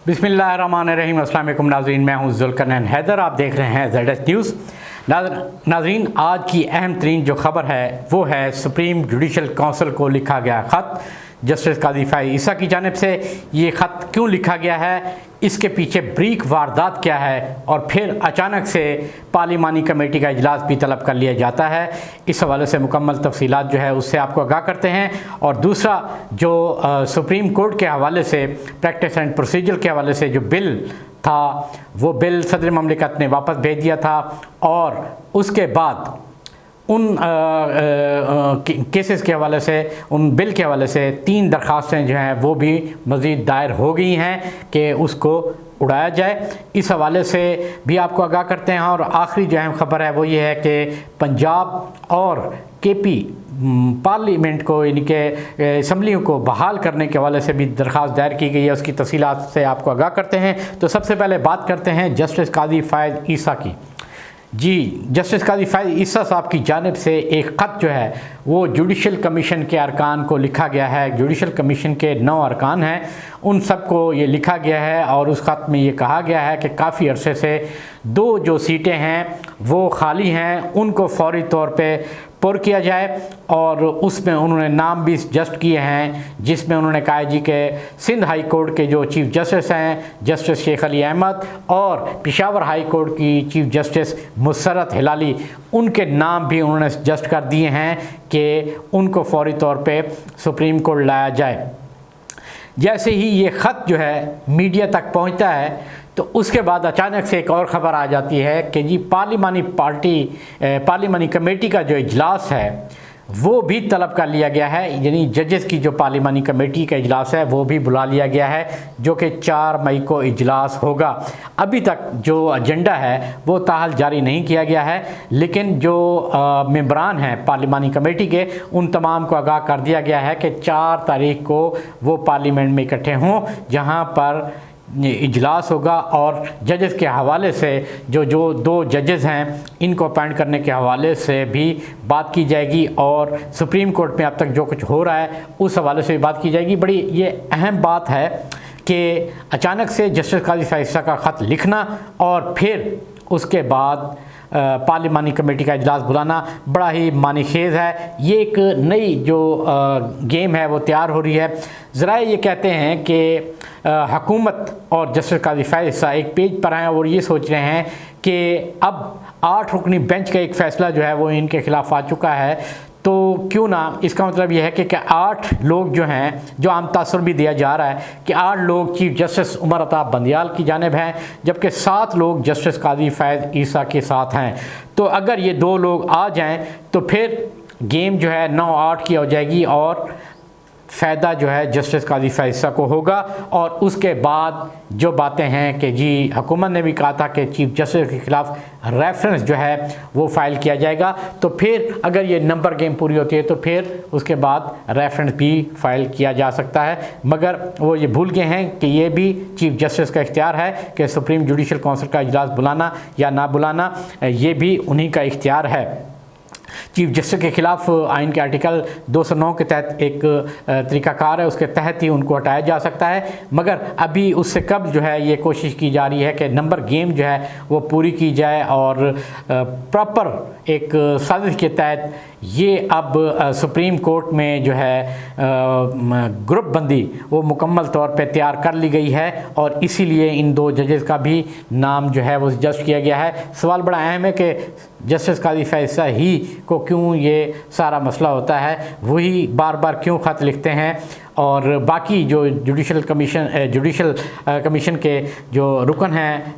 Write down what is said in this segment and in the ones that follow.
बिस्मिल्लाहिर्रहमानिर्रहीम। अस्सलाम वालेकुम नाज़रीन, मैं हूं ज़ुल्करनैन हैदर। आप देख रहे हैं ZS न्यूज़। नाज़रीन, आज की अहम तरीन जो ख़बर है वो है सुप्रीम जुडिशल काउंसिल को लिखा गया ख़त जस्टिस काजी फ़ाइज़ ईसा की जानिब से। ये ख़त क्यों लिखा गया है, इसके पीछे ब्रीक वारदात क्या है, और फिर अचानक से पार्लिमानी कमेटी का इजलास भी तलब कर लिया जाता है। इस हवाले से मुकम्मल तफसीलात जो है उससे आपको आगाह करते हैं। और दूसरा जो सुप्रीम कोर्ट के हवाले से प्रैक्टिस एंड प्रोसीजर के हवाले से जो बिल था वो बिल सदर ममलिकत ने वापस भेज दिया था, और उसके बाद उन केसेस के हवाले से, उन बिल के हवाले से 3 दरख्वास्तें जो हैं वो भी मज़ीद दायर हो गई हैं कि उसको उड़ाया जाए। इस हवाले से भी आपको आगाह करते हैं। और आखिरी जो अहम ख़बर है वो ये है कि पंजाब और KP पार्लियामेंट को, यानी कि असम्बलियों को बहाल करने के हवाले से भी दरख्वास्त दायर की गई है। उसकी तफसीलात से आपको आगाह करते हैं। तो सबसे पहले बात करते हैं जस्टिस काजी फ़ाइज़ ईसा की। जी, जस्टिस काजी फ़ाइज़ ईसा साहब की जानिब से एक ख़त जो है वो जुडिशल कमीशन के अरकान को लिखा गया है। जुडिशल कमीशन के 9 अरकान हैं, उन सब को ये लिखा गया है। और उस ख़त में ये कहा गया है कि काफ़ी अरसे से 2 जो सीटें हैं वो खाली हैं, उनको फौरी तौर पे पुर किया जाए। और उसमें उन्होंने नाम भी सजेस्ट किए हैं, जिसमें उन्होंने कहा जी कि सिंध हाई कोर्ट के जो चीफ़ जस्टिस हैं जस्टिस शेख अली अहमद, और पेशावर हाई कोर्ट की चीफ़ जस्टिस मुसर्रत हिलाली, उनके नाम भी उन्होंने सजेस्ट कर दिए हैं कि उनको फौरी तौर पे सुप्रीम कोर्ट लाया जाए। जैसे ही ये ख़त जो है मीडिया तक पहुंचता है तो उसके बाद अचानक से एक और ख़बर आ जाती है कि जी पार्लिमानी कमेटी का जो इजलास है वो भी तलब कर लिया गया है। यानी जजेस की जो पार्लिमानी कमेटी का इजलास है वो भी बुला लिया गया है, जो कि 4 मई को इजलास होगा। अभी तक जो एजेंडा है वो ताहाल जारी नहीं किया गया है, लेकिन जो मेंबरान हैं पार्लिमानी कमेटी के, उन तमाम को आगाह कर दिया गया है कि 4 तारीख को वो पार्लियामेंट में इकट्ठे हों, जहाँ पर इजलास होगा। और जजेस के हवाले से जो 2 जजेस हैं इनको अपॉइंट करने के हवाले से भी बात की जाएगी, और सुप्रीम कोर्ट में अब तक जो कुछ हो रहा है उस हवाले से भी बात की जाएगी। बड़ी ये अहम बात है कि अचानक से जस्टिस काजी फ़ाइज़ ईसा का ख़त लिखना और फिर उसके बाद पार्लिमानी कमेटी का इजलास बुलाना बड़ा ही मानीखेज़ है। ये एक नई जो गेम है वो तैयार हो रही है। ज़रा ये कहते हैं कि हुकूमत और जस्टिस काजी फ़ाइज़ ईसा एक पेज पर हैं और ये सोच रहे हैं कि अब 8 रुकनी बेंच का एक फ़ैसला जो है वो इनके ख़िलाफ़ आ चुका है, तो क्यों ना, इसका मतलब यह है कि 8 लोग जो हैं, जो आम तासुर भी दिया जा रहा है कि 8 लोग चीफ़ जस्टिस उमर अता बंदियाल की जानिब हैं, जबकि 7 लोग जस्टिस काजी फ़ाइज़ ईसा के साथ हैं। तो अगर ये 2 लोग आ जाएं तो फिर गेम जो है 9-8 की हो जाएगी, और फ़ायदा जो है जस्टिस काजी फ़ाइज़ ईसा को होगा। और उसके बाद जो बातें हैं कि जी हुकूमत ने भी कहा था कि चीफ़ जस्टिस के ख़िलाफ़ रेफरेंस जो है वो फ़ाइल किया जाएगा, तो फिर अगर ये नंबर गेम पूरी होती है तो फिर उसके बाद रेफरेंस भी फ़ाइल किया जा सकता है। मगर वो ये भूल गए हैं कि ये भी चीफ़ जस्टिस का इख्तियार है कि सुप्रीम जुडिशल काउंसिल का इजलास बुलाना या ना बुलाना, ये भी उन्हीं का इख्तियार है। चीफ़ जस्टिस के ख़िलाफ़ आइन के आर्टिकल 209 के तहत एक तरीक़ाकार है, उसके तहत ही उनको हटाया जा सकता है। मगर अभी उससे कब जो है ये कोशिश की जा रही है कि नंबर गेम जो है वो पूरी की जाए, और प्रॉपर एक साजिश के तहत ये अब सुप्रीम कोर्ट में जो है ग्रुप बंदी वो मुकम्मल तौर पे तैयार कर ली गई है, और इसीलिए इन 2 जजेस का भी नाम जो है वो सजेस्ट किया गया है। सवाल बड़ा अहम है कि जस्टिस काजी फ़ाइज़ ईसा ही को क्यों ये सारा मसला होता है, वही बार बार क्यों ख़त लिखते हैं, और बाकी जो जुडिशल कमीशन के जो रुकन हैं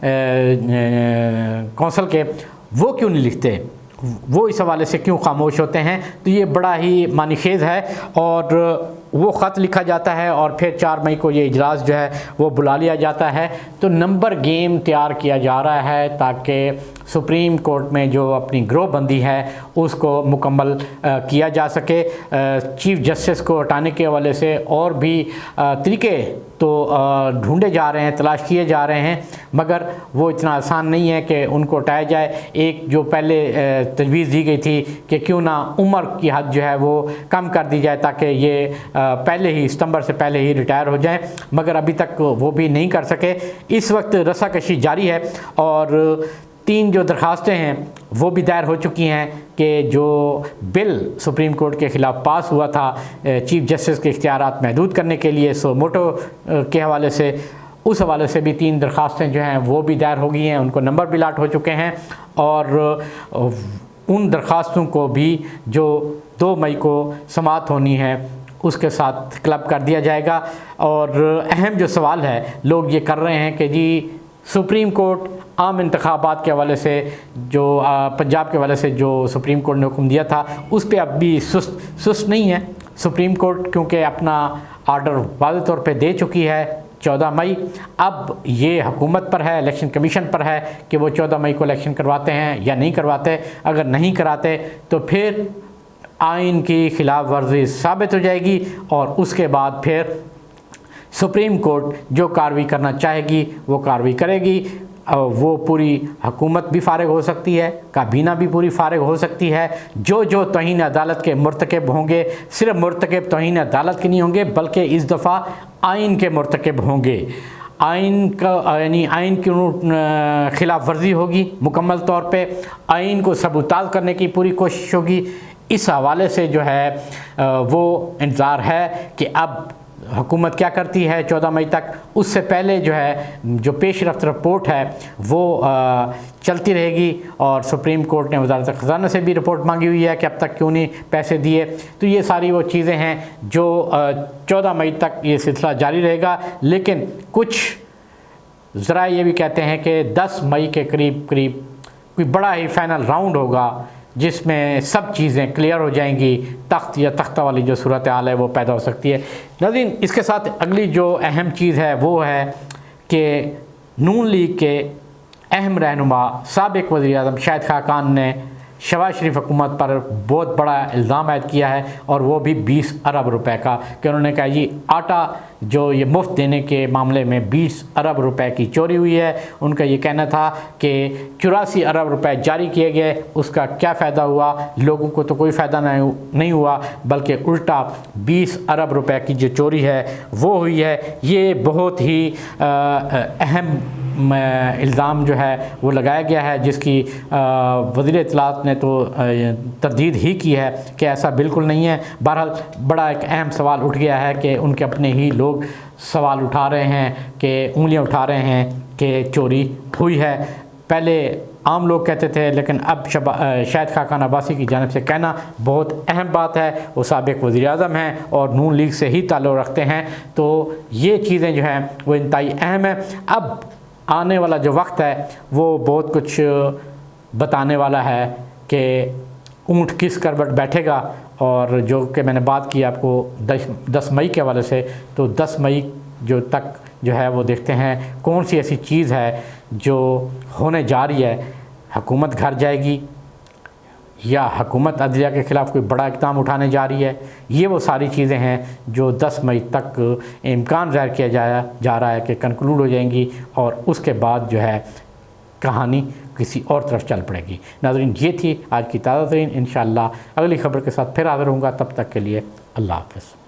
कौंसल के, वो क्यों नहीं लिखते, वो इस हवाले से क्यों खामोश होते हैं। तो ये बड़ा ही मानीखेज़ है। और वो ख़त लिखा जाता है और फिर 4 मई को ये इजलास जो है वो बुला लिया जाता है। तो नंबर गेम तैयार किया जा रहा है ताकि सुप्रीम कोर्ट में जो अपनी गिरोहबंदी है उसको मुकम्मल किया जा सके। चीफ जस्टिस को हटाने के हवाले से और भी तरीके तो ढूंढे जा रहे हैं, तलाश किए जा रहे हैं, मगर वो इतना आसान नहीं है कि उनको हटाया जाए। एक जो पहले तजवीज़ दी गई थी कि क्यों ना उम्र की हद जो है वो कम कर दी जाए ताकि ये पहले ही सितंबर से पहले ही रिटायर हो जाएं, मगर अभी तक वो भी नहीं कर सके। इस वक्त रस्साकशी जारी है और 3 जो दरखास्तें हैं वो भी दायर हो चुकी हैं कि जो बिल सुप्रीम कोर्ट के ख़िलाफ़ पास हुआ था चीफ जस्टिस के इख्तियारात महदूद करने के लिए, सो मोटो के हवाले से, उस हवाले से भी 3 दरखास्तें जो हैं वो भी दायर हो गई हैं, उनको नंबर भी लाट हो चुके हैं और उन दरखास्तों को भी जो 2 मई को समाअत होनी है उसके साथ क्लब कर दिया जाएगा। और अहम जो सवाल है लोग ये कर रहे हैं कि जी सुप्रीम कोर्ट आम इंतखाबात के हवाले से जो पंजाब के हवाले से जो सुप्रीम कोर्ट ने हुक्म दिया था उस पर अब भी सुस्त नहीं है सुप्रीम कोर्ट, क्योंकि अपना आर्डर वाज़ेह तौर पे दे चुकी है 14 मई। अब ये हुकूमत पर है, इलेक्शन कमीशन पर है कि वो 14 मई को इलेक्शन करवाते हैं या नहीं करवाते। अगर नहीं कराते तो फिर आइन की खिलाफ वर्जी साबित हो जाएगी और उसके बाद फिर सुप्रीम कोर्ट जो कार्रवाई करना चाहेगी वो कार्रवाई करेगी। वो पूरी हुकूमत भी फ़ारिग हो सकती है, काबीना भी पूरी फ़ारिग हो सकती है। जो तौहीन अदालत के मुर्तकब होंगे, सिर्फ मुर्तकब तौहीन अदालत के नहीं होंगे बल्कि इस दफ़ा आइन के मुर्तकब होंगे। आइन का यानी आइन की ख़िलाफ़ वर्जी होगी मुकम्मल तौर पे, आइन को सबूताज़ करने की पूरी कोशिश होगी। इस हवाले से जो है वो इंतज़ार है कि अब हुकूमत क्या करती है 14 मई तक। उससे पहले जो है जो पेश रफ्त रिपोर्ट है वो चलती रहेगी और सुप्रीम कोर्ट ने वज़ारत ख़ज़ाना से भी रिपोर्ट मांगी हुई है कि अब तक क्यों नहीं पैसे दिए। तो ये सारी वो चीज़ें हैं जो 14 मई तक ये सिलसिला जारी रहेगा। लेकिन कुछ ज़रा ये भी कहते हैं कि 10 मई के करीब कोई बड़ा ही फ़ाइनल राउंड होगा जिसमें सब चीज़ें क्लियर हो जाएंगी, तख्त या तख्ता वाली जो सूरत हाल है वो पैदा हो सकती है। नाज़रीन, इसके साथ अगली जो अहम चीज़ है वो है कि नून लीग के अहम रहनुमा साबिक़ वज़ीर-ए-आज़म शाहिद खाकान ने शहबाज शरीफ हुकूमत पर बहुत बड़ा इल्ज़ाम आयद किया है और वो भी 20 अरब रुपए का, कि उन्होंने कहा जी आटा जो ये मुफ्त देने के मामले में 20 अरब रुपए की चोरी हुई है। उनका ये कहना था कि 84 अरब रुपए जारी किए गए, उसका क्या फ़ायदा हुआ, लोगों को तो कोई फ़ायदा नहीं हुआ बल्कि उल्टा 20 अरब रुपए की जो चोरी है वो हुई है। ये बहुत ही अहम इल्ज़ाम जो है वो लगाया गया है, जिसकी वज़ीर इत्तलात ने तो तरदीद ही की है कि ऐसा बिल्कुल नहीं है। बहरहाल बड़ा एक अहम सवाल उठ गया है कि उनके अपने ही लोग सवाल उठा रहे हैं कि उंगलियां उठा रहे हैं कि चोरी हुई है। पहले आम लोग कहते थे, लेकिन अब शाहिद खाकान अब्बासी की जानिब से कहना बहुत अहम बात है। वो साबिक़ वज़ीर-ए-आज़म हैं और नून लीग से ही ताल्लुक़ रखते हैं, तो ये चीज़ें जो हैं वो इंतहाई अहम है। अब आने वाला जो वक्त है वो बहुत कुछ बताने वाला है कि ऊँट किस करवट बैठेगा। और जो कि मैंने बात की आपको 10 मई के हवाले से, तो 10 मई जो तक जो है वो देखते हैं कौन सी ऐसी चीज़ है जो होने जा रही है। हुकूमत घर जाएगी या हुकूमत अदलिया के ख़िलाफ़ कोई बड़ा इक़दाम उठाने जा रही है। ये वो सारी चीज़ें हैं जो 10 मई तक इम्कान ज़ाहिर किया जा रहा है कि कंक्लूड हो जाएंगी और उसके बाद जो है कहानी किसी और तरफ चल पड़ेगी। नाज़रीन, ये थी आज की ताज़ा तरीन। इंशाअल्लाह अगली ख़बर के साथ फिर हाज़िर होऊंगा, तब तक के लिए अल्लाह हाफ़िज़।